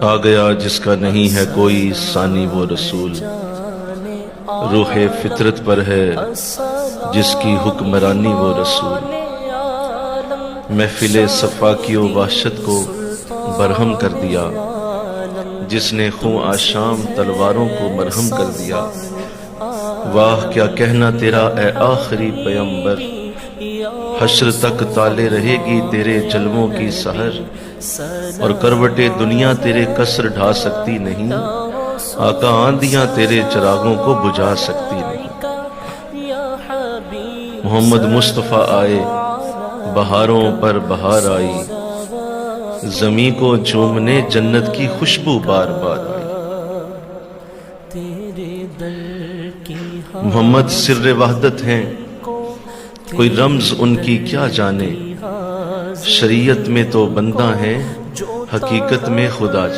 آ گیا جس کا نہیں ہے کوئی ثانی وہ رسول، روح فطرت پر ہے جس کی حکمرانی وہ رسول، محفل صفا کی و وحشت کو برہم کر دیا، جس نے خوں آشام تلواروں کو مرہم کر دیا۔ واہ کیا کہنا تیرا اے آخری پیمبر، حشر تک تالے رہے گی تیرے جلووں کی سحر، اور کروٹ دنیا تیرے کسر ڈھا سکتی نہیں، آقا آندیاں تیرے چراغوں کو بجھا سکتی نہیں۔ محمد مصطفیٰ آئے بہاروں پر بہار آئی، زمیں کو چومنے جنت کی خوشبو بار بار آئی۔ محمد سر وحدت ہیں کوئی رمز ان کی کیا جانے، شریعت میں تو بندہ ہیں حقیقت میں خدا جانے۔